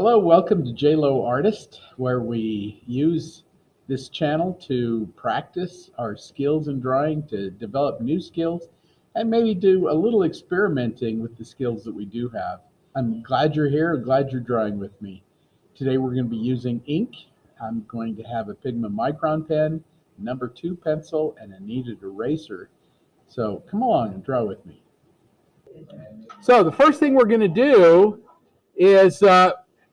Hello, welcome to J Lowe Artist, where we use this channel to practice our skills in drawing, to develop new skills, and maybe do a little experimenting with the skills that we do have. I'm glad you're here, glad you're drawing with me. Today we're going to be using ink. I'm going to have a Pigma Micron pen, number 2 pencil, and a kneaded eraser. So come along and draw with me. So the first thing we're going to do is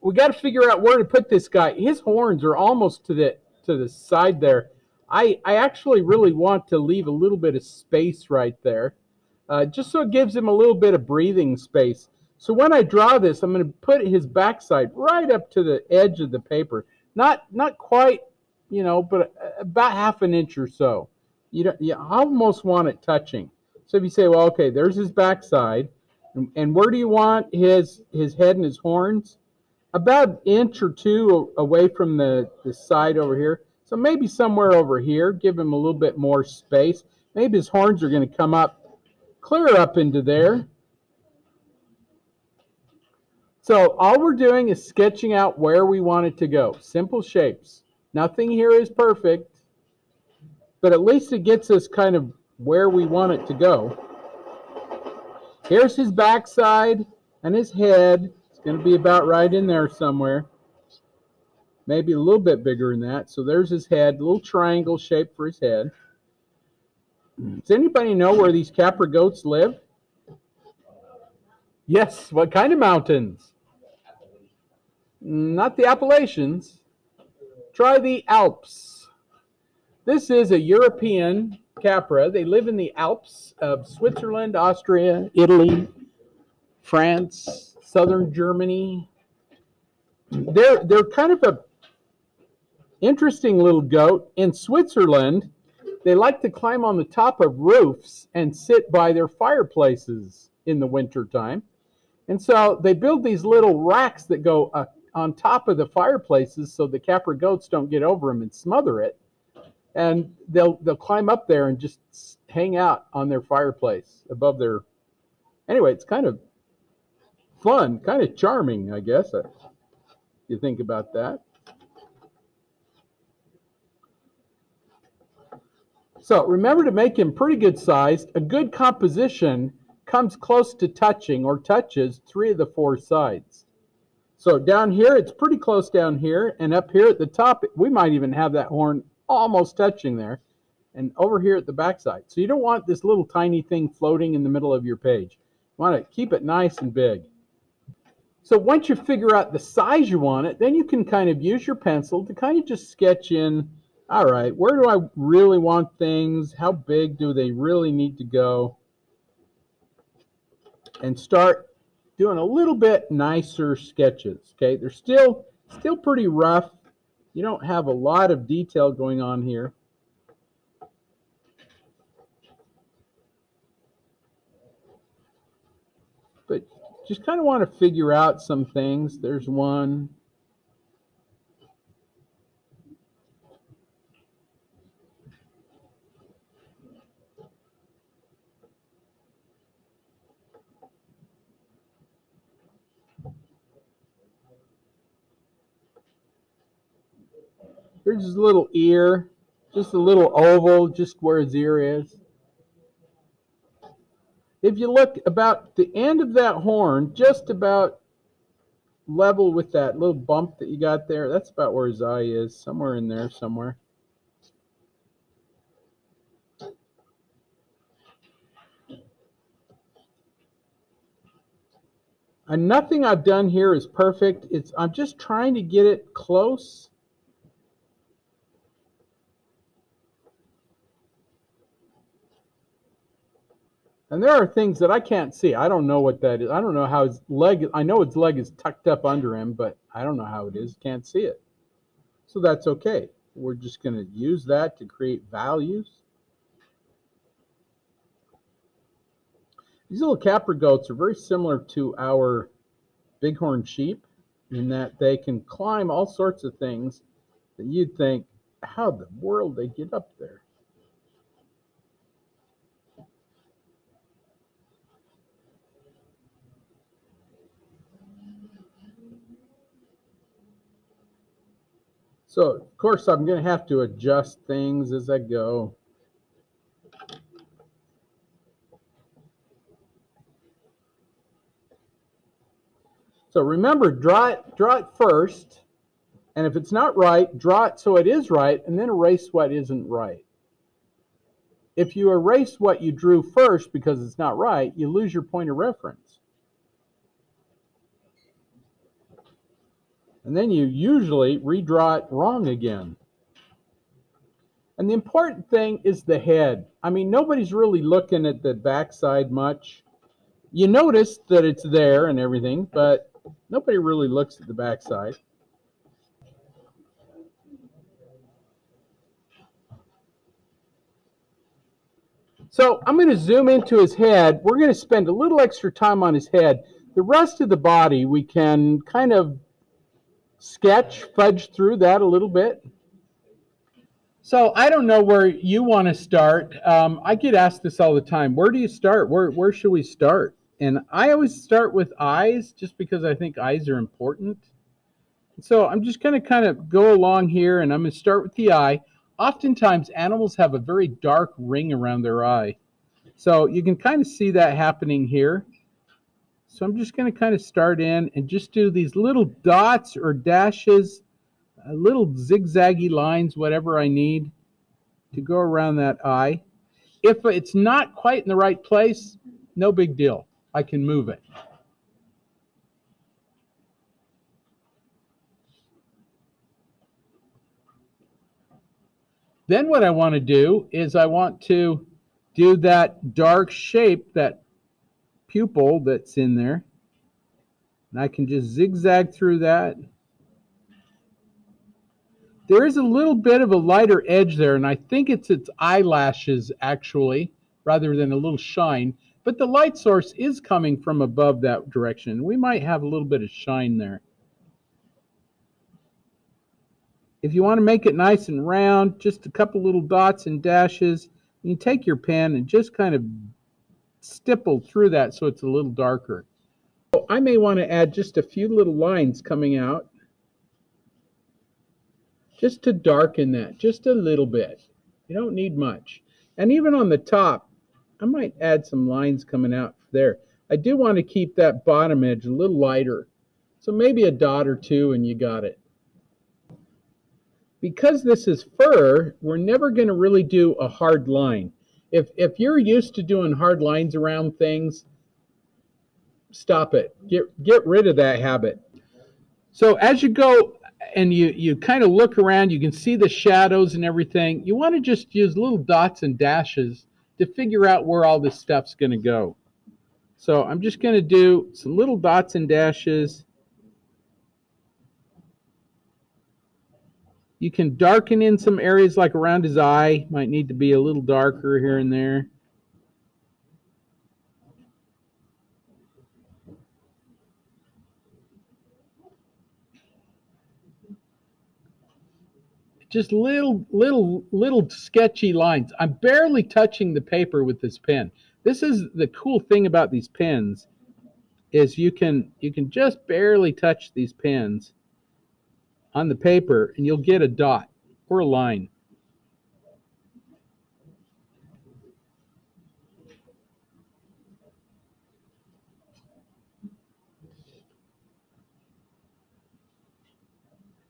we got to figure out where to put this guy. His horns are almost to the side there. I actually really want to leave a little bit of space right there, just so it gives him a little bit of breathing space. So when I draw this, I'm going to put his backside right up to the edge of the paper. Not quite, but about half an inch or so. You almost want it touching. So if you say, well, okay, there's his backside, and where do you want his head and his horns? About an inch or two away from the side over here. So maybe somewhere over here, give him a little bit more space. Maybe his horns are going to come up, clear up into there. So all we're doing is sketching out where we want it to go. Simple shapes. Nothing here is perfect, but at least it gets us kind of where we want it to go. Here's his backside and his head. It's going to be about right in there somewhere. Maybe a little bit bigger than that. So there's his head, a little triangle shape for his head. Does anybody know where these Capra goats live? Yes, what kind of mountains? Not the Appalachians. Try the Alps. This is a European Capra. They live in the Alps of Switzerland, Austria, Italy, France, southern Germany. They're kind of a interesting little goat. In Switzerland, they like to climb on the top of roofs and sit by their fireplaces in the wintertime. And so they build these little racks that go on top of the fireplaces so the Capra goats don't get over them and smother it. And they'll climb up there and just hang out on their fireplace above their... Anyway, it's kind of fun, kind of charming, I guess, if you think about that. So remember to make him pretty good sized. A good composition comes close to touching or touches 3 of the 4 sides. So down here, it's pretty close down here. And up here at the top, we might even have that horn almost touching there. And over here at the backside. So you don't want this little tiny thing floating in the middle of your page. You want to keep it nice and big. So once you figure out the size you want it, then you can kind of use your pencil to kind of just sketch in, all right, where do I really want things? How big do they really need to go? And start doing a little bit nicer sketches, okay? They're still pretty rough. You don't have a lot of detail going on here. But just kind of want to figure out some things. There's one. Here's his little ear, just a little oval, just where his ear is. If you look about the end of that horn, just about level with that little bump that you got there, that's about where his eye is, somewhere in there somewhere. And nothing I've done here is perfect. I'm just trying to get it close. And there are things that I can't see. I don't know what that is. I don't know how his leg, I know his leg is tucked up under him, but I don't know how it is. Can't see it. So that's okay. We're just going to use that to create values. These little Capra goats are very similar to our bighorn sheep in that they can climb all sorts of things that you'd think, how in the world they get up there? So, of course, I'm going to have to adjust things as I go. So remember, draw it first, and if it's not right, draw it so it is right, and then erase what isn't right. If you erase what you drew first because it's not right, you lose your point of reference. And then you usually redraw it wrong again. And the important thing is the head. I mean, nobody's really looking at the backside much. You notice that it's there and everything, but nobody really looks at the backside. So I'm going to zoom into his head. We're going to spend a little extra time on his head. The rest of the body, we can kind of fudge through that a little bit. So I don't know where you want to start. I get asked this all the time. Where do you start? Where should we start? And I always start with eyes just because I think eyes are important. So I'm just going to kind of go along here, and I'm going to start with the eye. Oftentimes, animals have a very dark ring around their eye. So you can kind of see that happening here. So I'm just going to kind of start in and just do these little dots or dashes, little zigzaggy lines, whatever I need to go around that eye. If it's not quite in the right place, no big deal. I can move it. Then what I want to do is I want to do that dark shape, that pupil that's in there. And I can just zigzag through that. There is a little bit of a lighter edge there, and I think it's its eyelashes actually, rather than a little shine. But the light source is coming from above that direction. We might have a little bit of shine there. If you want to make it nice and round, just a couple little dots and dashes, you can take your pen and just kind of stipple through that so it's a little darker. So I may want to add just a few little lines coming out just to darken that just a little bit. You don't need much. And even on the top, I might add some lines coming out there. I do want to keep that bottom edge a little lighter. So maybe a dot or two and you got it. Because this is fur, we're never going to really do a hard line. If you're used to doing hard lines around things, stop it. Get rid of that habit. So as you go and you kind of look around, you can see the shadows and everything. You want to just use little dots and dashes to figure out where all this stuff's going to go. So I'm just going to do some little dots and dashes. You can darken in some areas like around his eye. Might need to be a little darker here and there. Just little sketchy lines. I'm barely touching the paper with this pen. This is the cool thing about these pens, is you can just barely touch these pens on the paper and you'll get a dot or a line.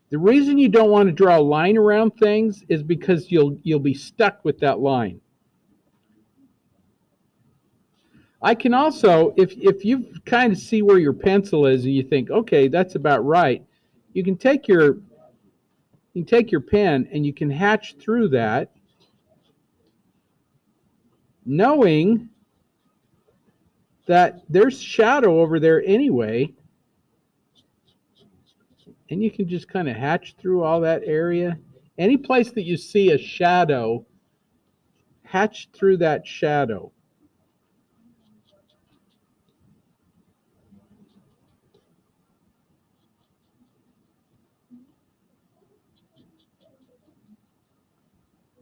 The reason you don't want to draw a line around things is because you'll be stuck with that line. I can also, if you kind of see where your pencil is and you think, okay, that's about right, you can take your pen and you can hatch through that, knowing that there's shadow over there anyway, and you can just kind of hatch through all that area. Any place that you see a shadow, hatch through that shadow.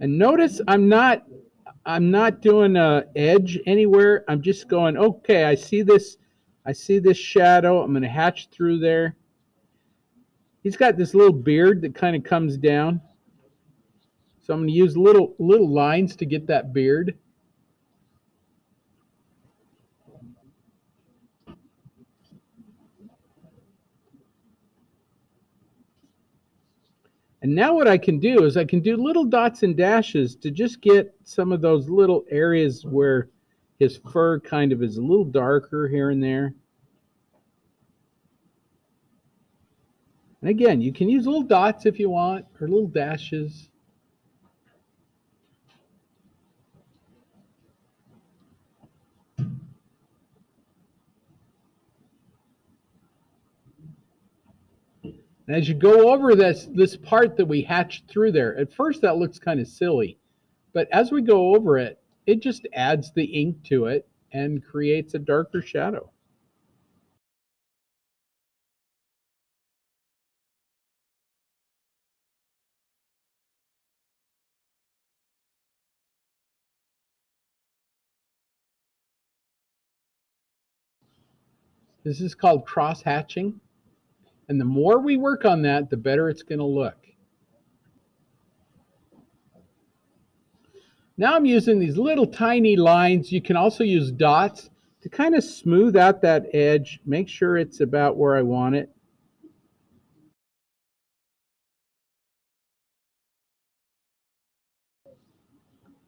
And notice I'm not doing an edge anywhere. I'm just going, okay, I see this shadow. I'm going to hatch through there. He's got this little beard that kind of comes down. So I'm going to use little lines to get that beard. And now what I can do is I can do little dots and dashes to just get some of those little areas where his fur kind of is a little darker here and there. And again, you can use little dots if you want, or little dashes. And as you go over this part that we hatched through there, at first that looks kind of silly. But as we go over it, it just adds the ink to it and creates a darker shadow. This is called cross hatching. And the more we work on that, the better it's going to look. Now I'm using these little tiny lines. You can also use dots to kind of smooth out that edge, make sure it's about where I want it.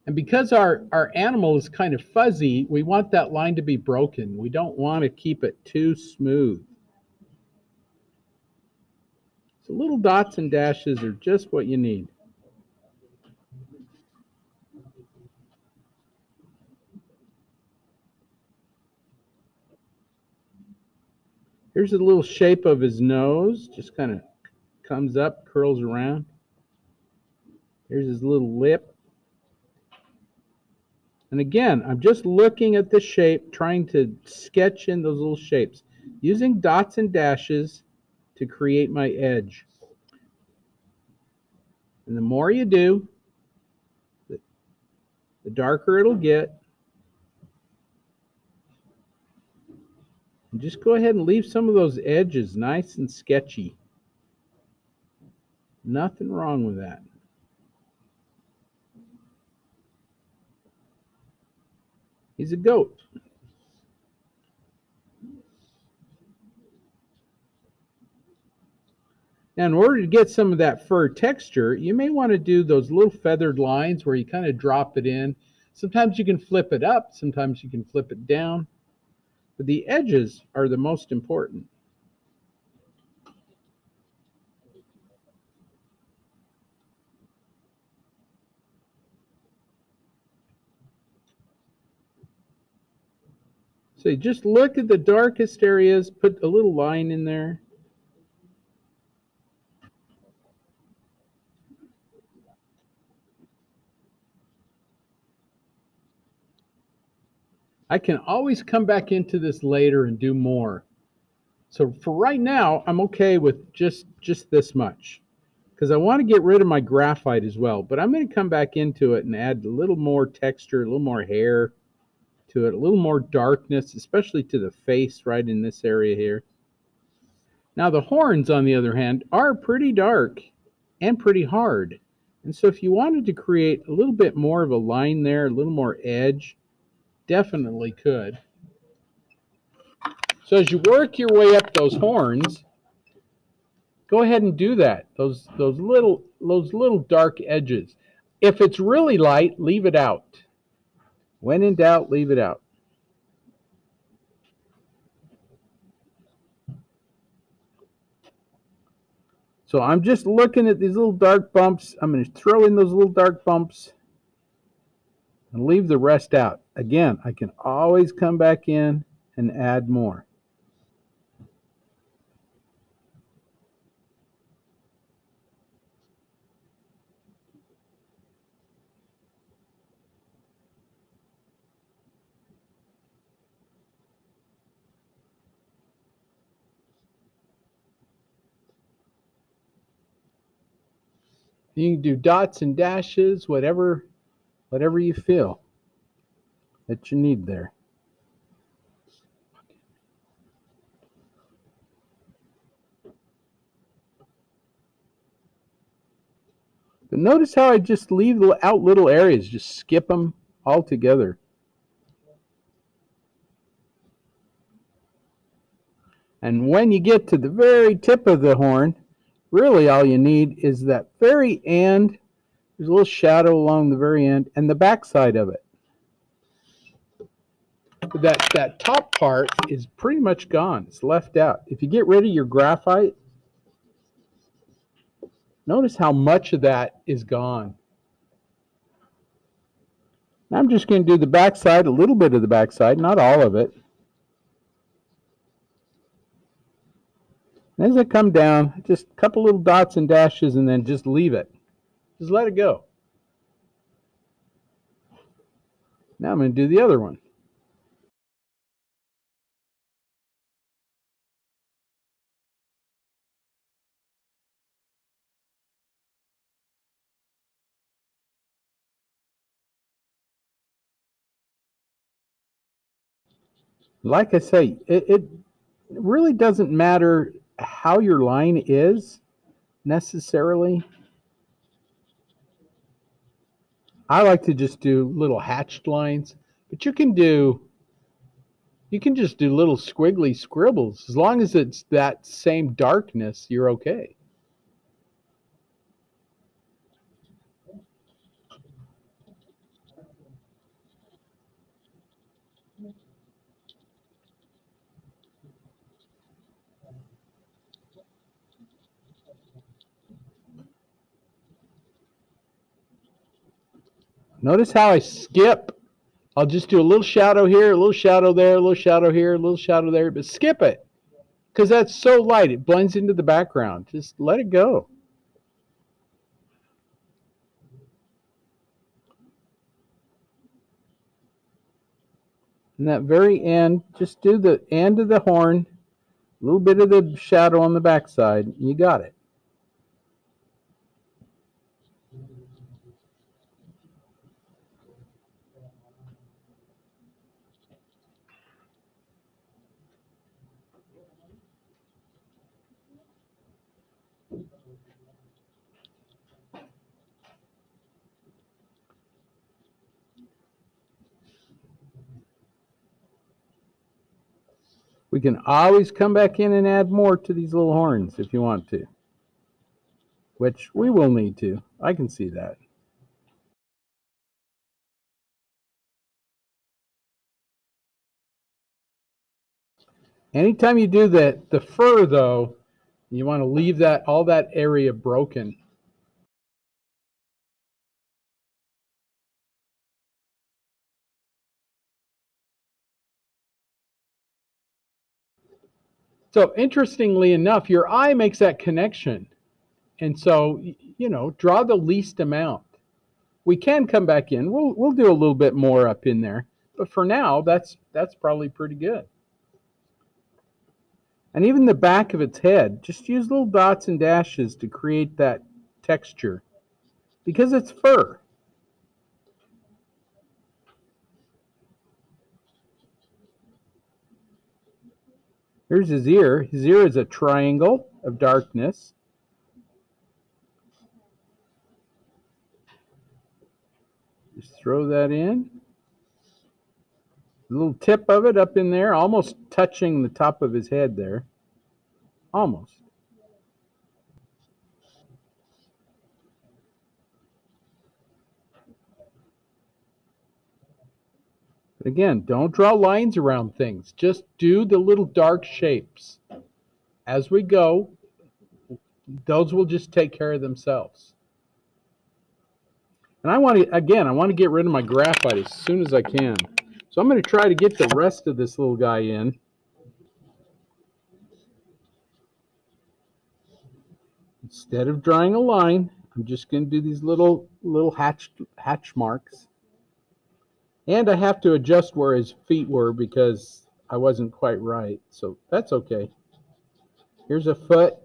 And because our animal is kind of fuzzy, we want that line to be broken. We don't want to keep it too smooth. So little dots and dashes are just what you need. Here's a little shape of his nose, just kind of comes up, curls around. Here's his little lip. And again, I'm just looking at the shape, trying to sketch in those little shapes, using dots and dashes to create my edge. And the more you do, the darker it'll get. And just go ahead and leave some of those edges nice and sketchy. Nothing wrong with that. He's a goat. Now, in order to get some of that fur texture, you may want to do those little feathered lines where you kind of drop it in. Sometimes you can flip it up, sometimes you can flip it down, but the edges are the most important. So you just look at the darkest areas, put a little line in there. I can always come back into this later and do more. So for right now, I'm okay with just this much because I want to get rid of my graphite as well. But I'm going to come back into it and add a little more texture, a little more hair to it, a little more darkness, especially to the face right in this area here. Now the horns, on the other hand, are pretty dark and pretty hard. And so if you wanted to create a little bit more of a line there, a little more edge, definitely could. So as you work your way up those horns, go ahead and do that. Those little dark edges. If it's really light, leave it out. When in doubt, leave it out. So I'm just looking at these little dark bumps. I'm going to throw in those little dark bumps and leave the rest out. Again, I can always come back in and add more. You can do dots and dashes, whatever you feel that you need there. But notice how I just leave out little areas, just skip them all together. And when you get to the very tip of the horn, really all you need is that very end. There's a little shadow along the very end and the back side of it. That top part is pretty much gone. It's left out. If you get rid of your graphite, notice how much of that is gone. Now I'm just going to do the back side, a little bit of the back side, not all of it. And as I come down, just a couple little dots and dashes and then just leave it. Just let it go. Now I'm going to do the other one. Like I say, it really doesn't matter how your line is necessarily. I like to just do little hatched lines, but you can just do little squiggly scribbles. As long as it's that same darkness, you're okay. Notice how I skip. I'll just do a little shadow here, a little shadow there, a little shadow here, a little shadow there, but skip it because that's so light. It blends into the background. Just let it go. And that very end, just do the end of the horn, a little bit of the shadow on the backside, and you got it. We can always come back in and add more to these little horns if you want to, which we will need to. I can see that. Anytime you do the fur, though, you want to leave all that area broken. So interestingly enough, your eye makes that connection. And so, draw the least amount. We can come back in. We'll do a little bit more up in there. But for now, that's probably pretty good. And even the back of its head, just use little dots and dashes to create that texture because it's fur. Here's his ear. His ear is a triangle of darkness. Just throw that in. A little tip of it up in there, almost touching the top of his head there. Almost. But again, don't draw lines around things. Just do the little dark shapes. As we go, those will just take care of themselves. And I want to get rid of my graphite as soon as I can. So I'm going to try to get the rest of this little guy in. Instead of drawing a line, I'm just going to do these little hatch marks. And I have to adjust where his feet were because I wasn't quite right. So that's okay. Here's a foot.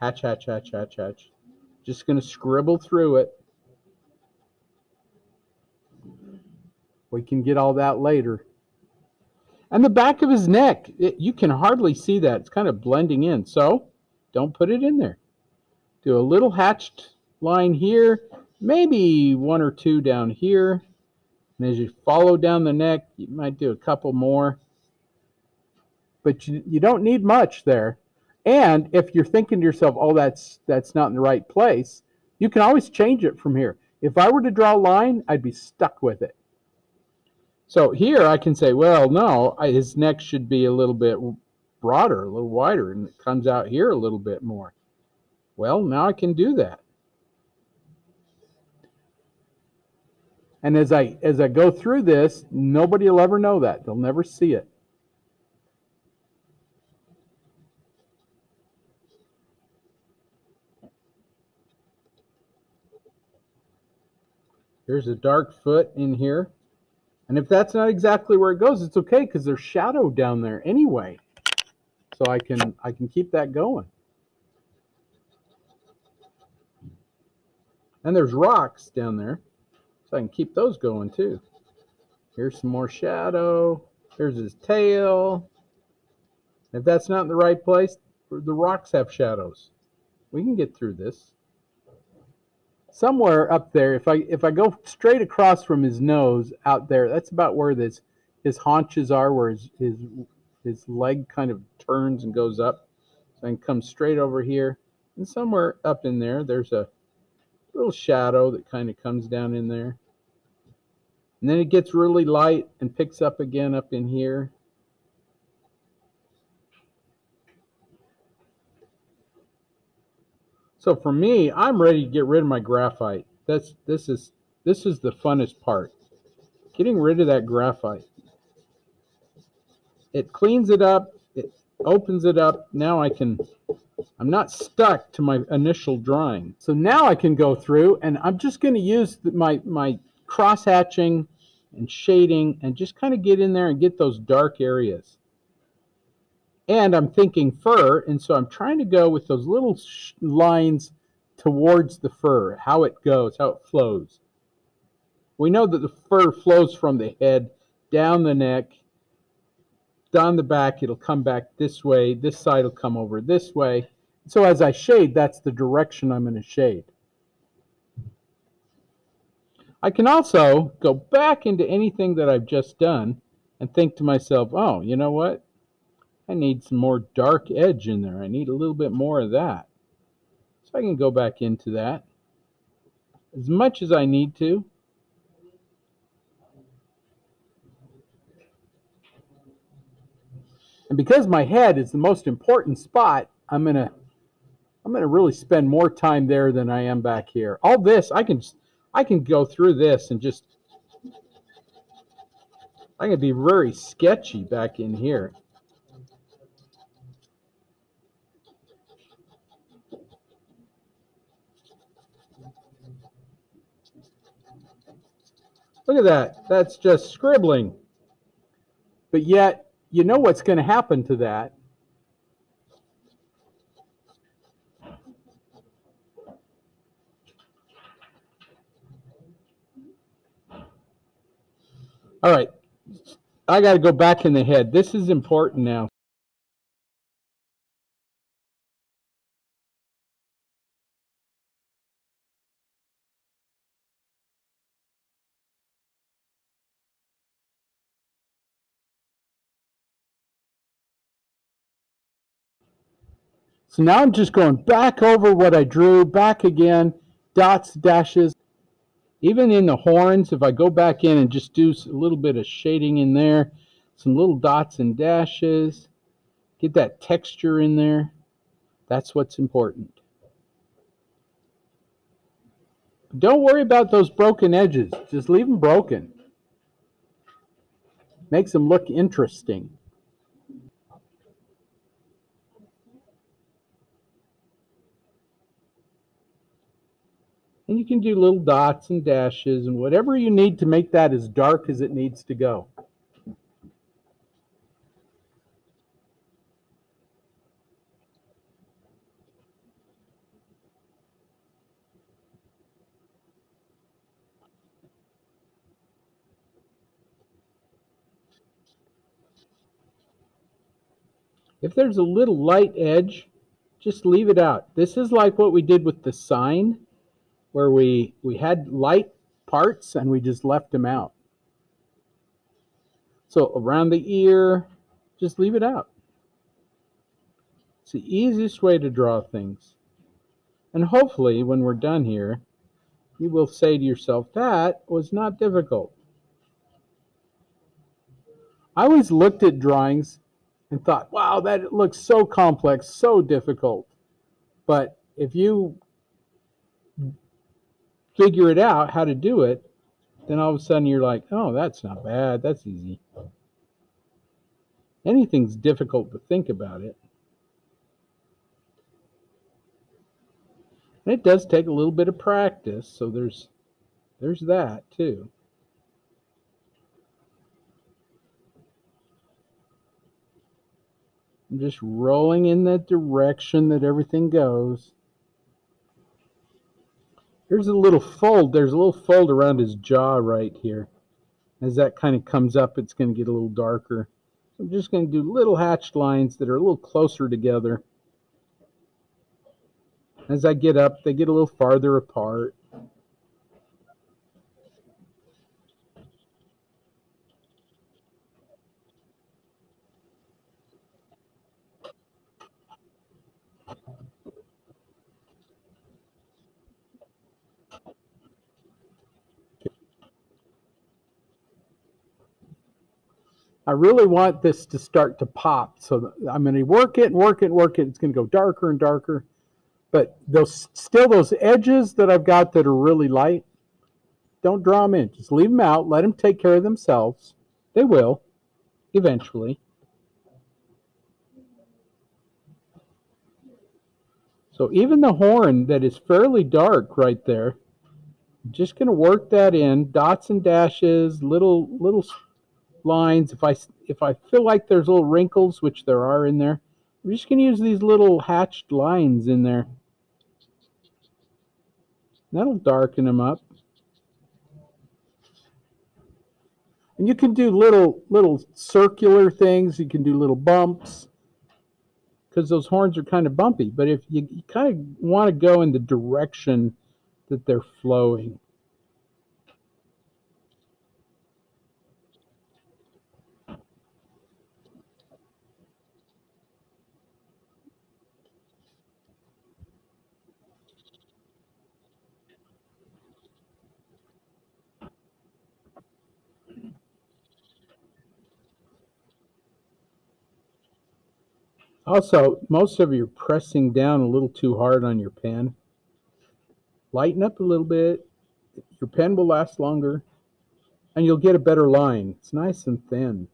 Hatch, hatch, hatch, hatch, hatch. Just going to scribble through it. We can get all that later. And the back of his neck, you can hardly see that. It's kind of blending in. So don't put it in there. Do a little hatched line here, maybe one or two down here. And as you follow down the neck, you might do a couple more. But you don't need much there. And if you're thinking to yourself, oh, that's not in the right place, you can always change it from here. If I were to draw a line, I'd be stuck with it. So here I can say, well, no, his neck should be a little bit broader, a little wider, and it comes out here a little bit more. Well, now I can do that. And as I go through this, nobody will ever know that. They'll never see it. Here's a dark foot in here. And if that's not exactly where it goes, it's okay because there's shadow down there anyway. So I can keep that going. And there's rocks down there, so I can keep those going too. Here's some more shadow. Here's his tail. If that's not in the right place, the rocks have shadows. We can get through this. Somewhere up there, if I go straight across from his nose out there, that's about where his haunches are, where his leg kind of turns and goes up. So I can come straight over here, and somewhere up in there, there's a little shadow that kind of comes down in there. And then it gets really light and picks up again up in here. So for me, I'm ready to get rid of my graphite. This is the funnest part. Getting rid of that graphite. It cleans it up, it opens it up. Now I'm not stuck to my initial drawing. So now I can go through and I'm just going to use my cross hatching and shading and just kind of get in there and get those dark areas. And I'm thinking fur, and so I'm trying to go with those little lines towards the fur, how it goes, how it flows. We know that the fur flows from the head, down the neck, down the back. It'll come back this way. This side will come over this way. So as I shade, that's the direction I'm going to shade. I can also go back into anything that I've just done and think to myself, oh, you know what? I need some more dark edge in there. I need a little bit more of that. So I can go back into that as much as I need to. And because my head is the most important spot, I'm gonna really spend more time there than I am back here. All this, I can go through this and just, I can be very sketchy back in here. Look at that. That's just scribbling. But yet, you know what's going to happen to that. All right. I got to go back in the head. This is important now. So now I'm just going back over what I drew, back again, dots, dashes. Even in the horns, if I go back in and just do a little bit of shading in there, some little dots and dashes, get that texture in there, that's what's important. Don't worry about those broken edges. Just leave them broken. Makes them look interesting. And you can do little dots and dashes and whatever you need to make that as dark as it needs to go. If there's a little light edge, just leave it out. This is like what we did with the sign. where we had light parts and we just left them out. So around the ear, just leave it out. It's the easiest way to draw things. And hopefully when we're done here, you will say to yourself, that was not difficult. I always looked at drawings and thought, wow, that looks so complex, so difficult. But if you figure it out how to do it, then all of a sudden you're like, oh, that's not bad, that's easy. Anything's difficult to think about it. And it does take a little bit of practice, so there's that too. I'm just rolling in that direction that everything goes. There's a little fold around his jaw right here. As that kind of comes up, it's going to get a little darker. So I'm just going to do little hatched lines that are a little closer together. As I get up, they get a little farther apart. I really want this to start to pop. So I'm going to work it. It's going to go darker and darker. But those edges that I've got that are really light, don't draw them in. Just leave them out. Let them take care of themselves. They will, eventually. So even the horn that is fairly dark right there, I'm just going to work that in. Dots and dashes, little lines. If I feel like there's little wrinkles, which there are in there, I'm just going to use these little hatched lines in there. That'll darken them up. And you can do little circular things. You can do little bumps because those horns are kind of bumpy. But if you kind of want to go in the direction that they're flowing. Also, most of you are pressing down a little too hard on your pen. Lighten up a little bit. Your pen will last longer, and you'll get a better line. It's nice and thin.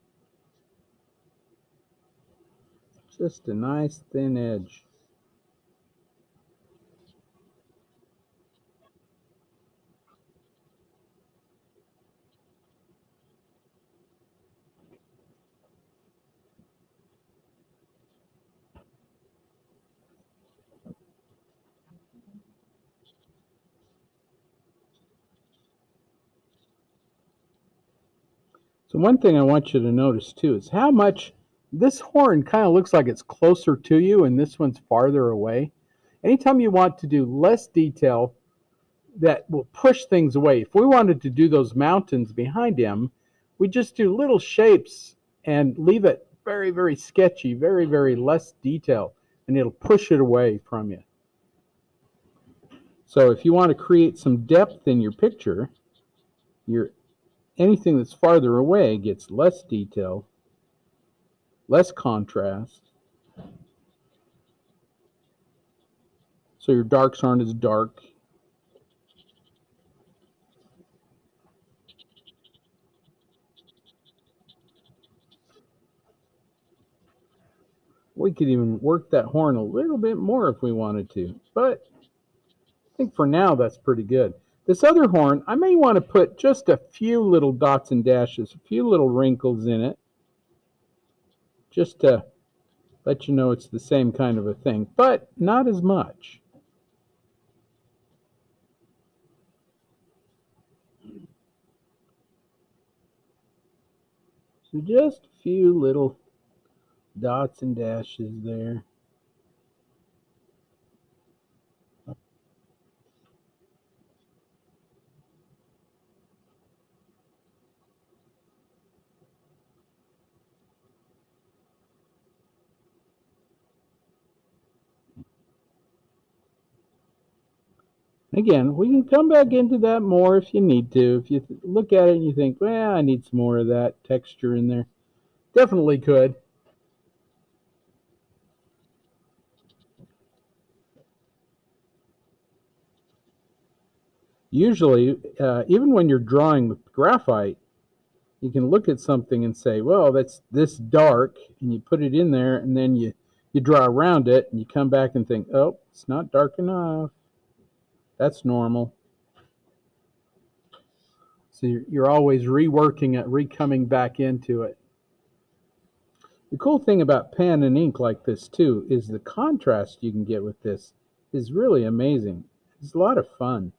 Just a nice thin edge. So one thing I want you to notice too is how much this horn kind of looks like it's closer to you and this one's farther away. Anytime you want to do less detail, that will push things away. If we wanted to do those mountains behind him, we just do little shapes and leave it very, very sketchy, very, very less detail, and it'll push it away from you. So if you want to create some depth in your picture, anything that's farther away gets less detail, less contrast. So your darks aren't as dark. We could even work that horn a little bit more if we wanted to, but I think for now that's pretty good. This other horn, I may want to put just a few little dots and dashes, a few little wrinkles in it, just to let you know it's the same kind of a thing, but not as much. So just a few little dots and dashes there. Again, we can come back into that more if you need to. If you look at it and you think, well, I need some more of that texture in there, definitely could. Usually, even when you're drawing with graphite, you can look at something and say, well, that's this dark, and you put it in there, and then you draw around it, and you come back and think, oh, it's not dark enough. That's normal. So you're always reworking it, re-coming back into it. The cool thing about pen and ink like this, too, is the contrast you can get with this is really amazing. It's a lot of fun.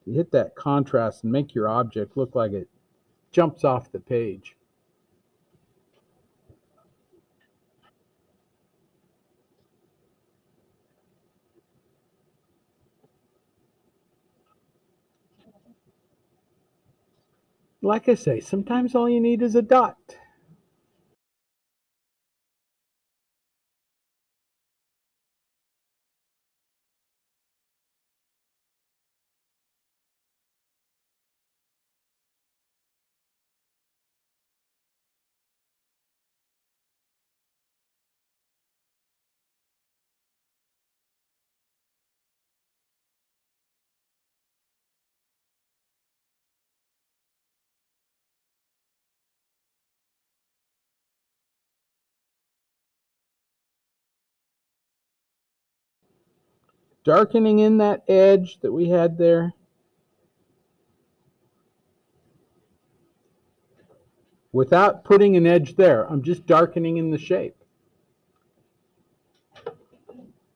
You hit that contrast and make your object look like it jumps off the page. Like I say, sometimes all you need is a dot. Darkening in that edge that we had there. Without putting an edge there, I'm just darkening in the shape.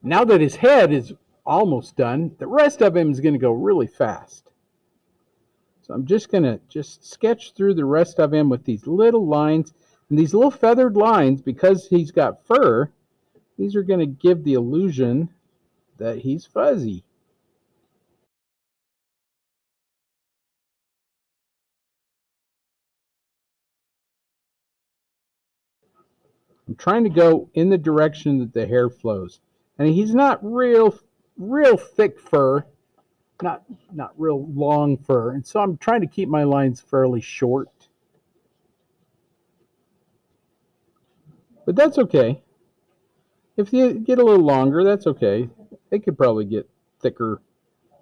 Now that his head is almost done, the rest of him is going to go really fast. So I'm just going to sketch through the rest of him with these little lines. And these little feathered lines, because he's got fur, these are going to give the illusion that he's fuzzy. I'm trying to go in the direction that the hair flows. And he's not real thick fur, not real long fur. And so I'm trying to keep my lines fairly short. But that's okay. If you get a little longer, that's okay. They could probably get thicker,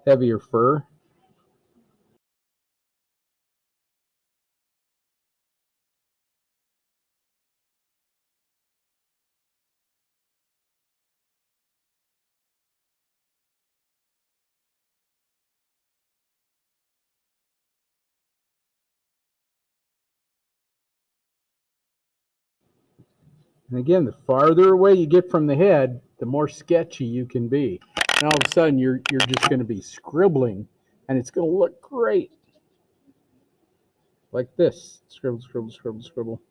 heavier fur. And again, the farther away you get from the head, the more sketchy you can be. And all of a sudden, you're just going to be scribbling, and it's going to look great. Like this. Scribble, scribble, scribble, scribble.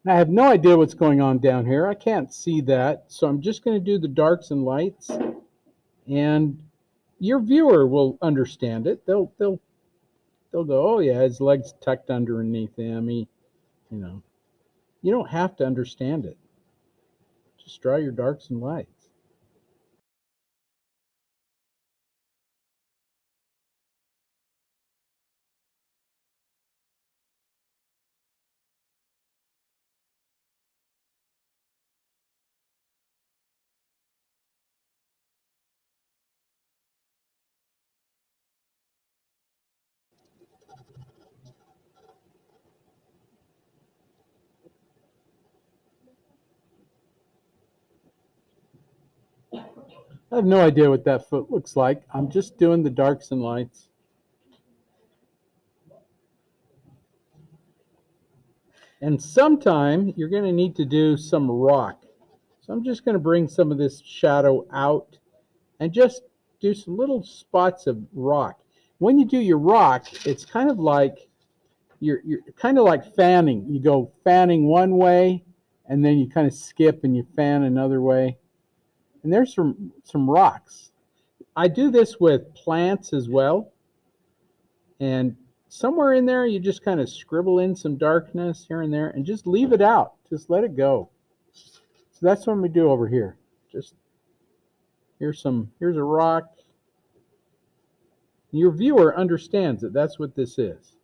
Now, I have no idea what's going on down here. I can't see that. So I'm just going to do the darks and lights. And your viewer will understand it. They'll go, oh yeah, his legs tucked underneath him. You know, you don't have to understand it. Just draw your darks and lights. I have no idea what that foot looks like. I'm just doing the darks and lights. And sometime you're going to need to do some rock. So I'm just going to bring some of this shadow out and just do some little spots of rock. When you do your rock, it's kind of like you're kind of like fanning. You go fanning one way, and then you kind of skip and you fan another way. And there's some rocks. I do this with plants as well. And somewhere in there, you just kind of scribble in some darkness here and there and just leave it out. Just let it go. So that's what we do over here. Just here's a rock. Your viewer understands that that's what this is,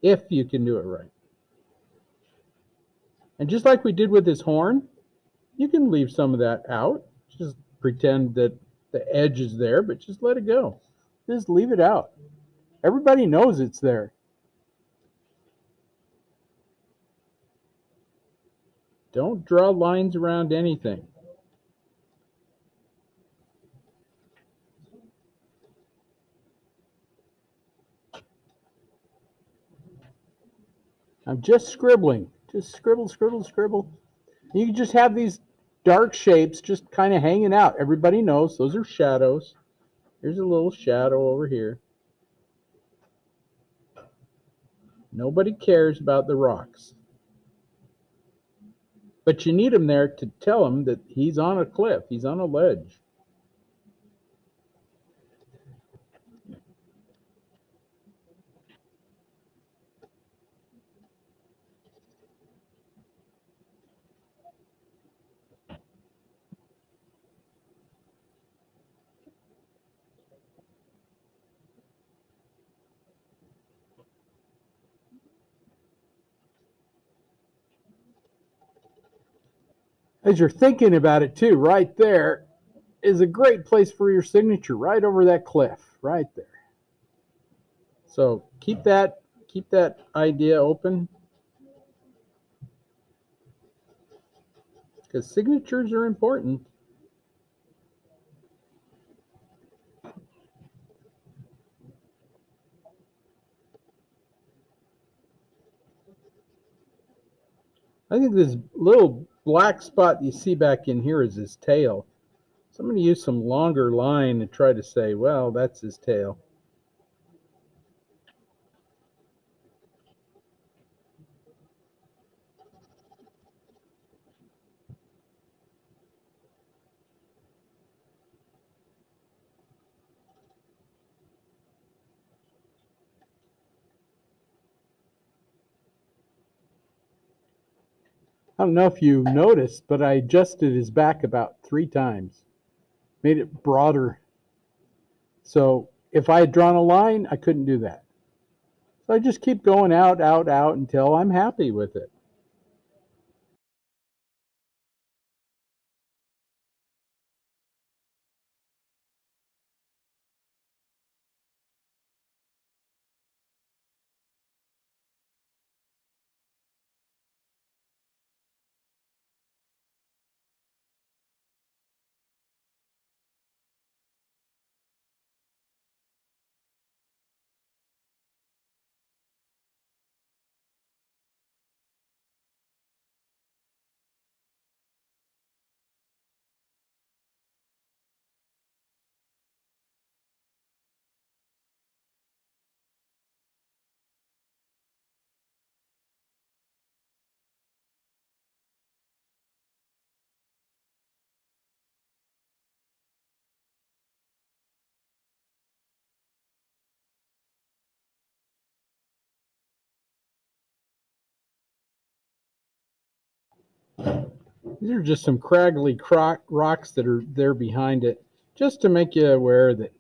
if you can do it right. And just like we did with this horn, you can leave some of that out. Just pretend that the edge is there, but just let it go. Just leave it out. Everybody knows it's there. Don't draw lines around anything. I'm just scribbling. Just scribble, scribble, scribble. You can just have these dark shapes just kind of hanging out. Everybody knows those are shadows. Here's a little shadow over here. Nobody cares about the rocks. But you need him there to tell him that he's on a cliff. He's on a ledge. As you're thinking about it too, right there is a great place for your signature, right over that cliff, right there. So keep that idea open, because signatures are important. I think this little black spot you see back in here is his tail. So I'm going to use some longer line and try to say, well, that's his tail. I don't know if you noticed, but I adjusted his back about 3 times. Made it broader. So if I had drawn a line, I couldn't do that. So I just keep going out, out, out until I'm happy with it. These are just some craggly rocks that are there behind it, just to make you aware that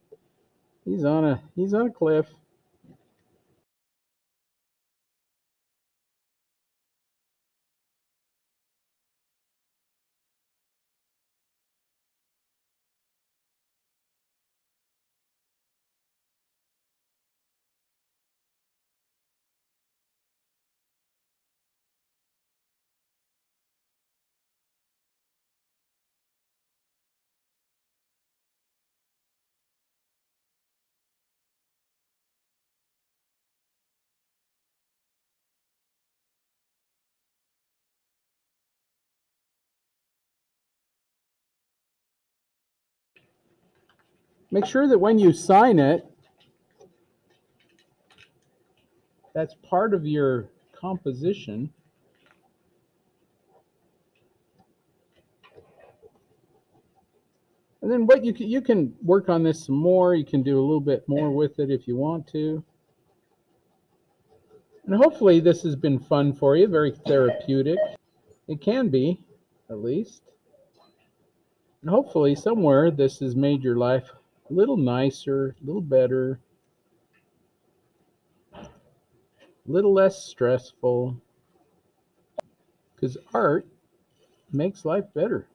he's on a cliff. Make sure that when you sign it, that's part of your composition. And then what you can work on this some more. You can do a little bit more with it if you want to. And hopefully this has been fun for you, very therapeutic. It can be, at least. And hopefully somewhere this has made your life a little nicer, a little better, a little less stressful. Because art makes life better.